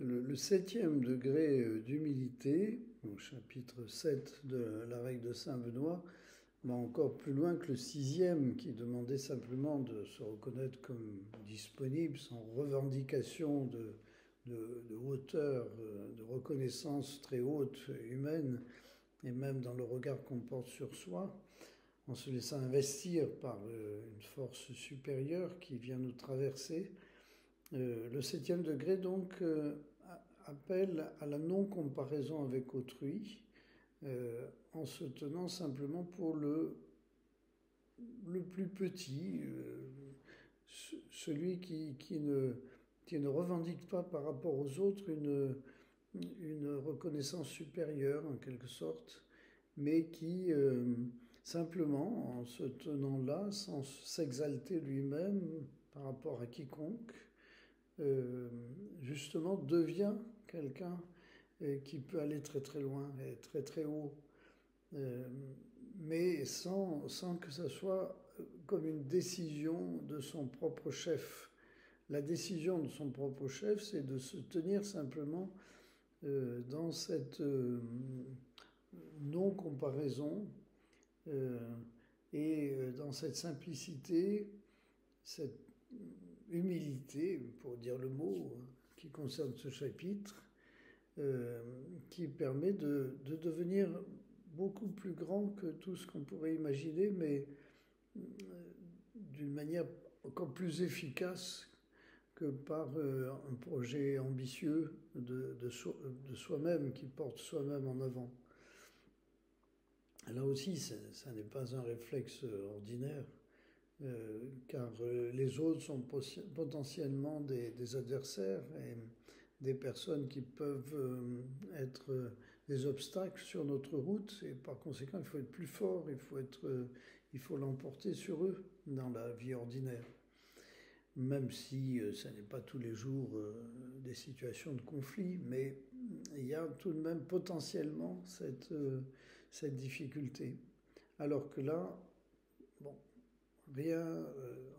Le septième degré d'humilité, au chapitre 7 de la règle de Saint Benoît, va encore plus loin que le sixième qui demandait simplement de se reconnaître comme disponible, sans revendication de hauteur, de reconnaissance très haute, humaine, et même dans le regard qu'on porte sur soi, en se laissant investir par une force supérieure qui vient nous traverser. Le septième degré, donc, appelle à la non-comparaison avec autrui, en se tenant simplement pour le plus petit, celui qui ne revendique pas par rapport aux autres une reconnaissance supérieure en quelque sorte, mais qui simplement en se tenant là, sans s'exalter lui-même par rapport à quiconque, justement devient quelqu'un qui peut aller très très loin et très très haut, mais sans que ça soit comme une décision de son propre chef. La décision de son propre chef, c'est de se tenir simplement dans cette non-comparaison et dans cette simplicité, cette humilité, pour dire le mot qui concerne ce chapitre, qui permet de devenir beaucoup plus grand que tout ce qu'on pourrait imaginer, mais d'une manière encore plus efficace que par un projet ambitieux de soi-même, qui porte soi-même en avant. Là aussi, ça n'est pas un réflexe ordinaire, car les autres sont potentiellement des adversaires et des personnes qui peuvent être des obstacles sur notre route, et par conséquent il faut être plus fort, il faut l'emporter sur eux dans la vie ordinaire. Même si ça n'est pas tous les jours des situations de conflit, mais il y a tout de même potentiellement cette difficulté. Alors que là, bon, rien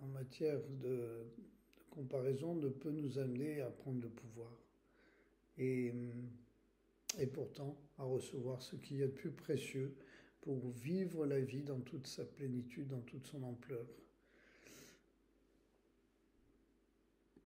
en matière de comparaison ne peut nous amener à prendre le pouvoir. Et pourtant à recevoir ce qu'il y a de plus précieux pour vivre la vie dans toute sa plénitude, dans toute son ampleur.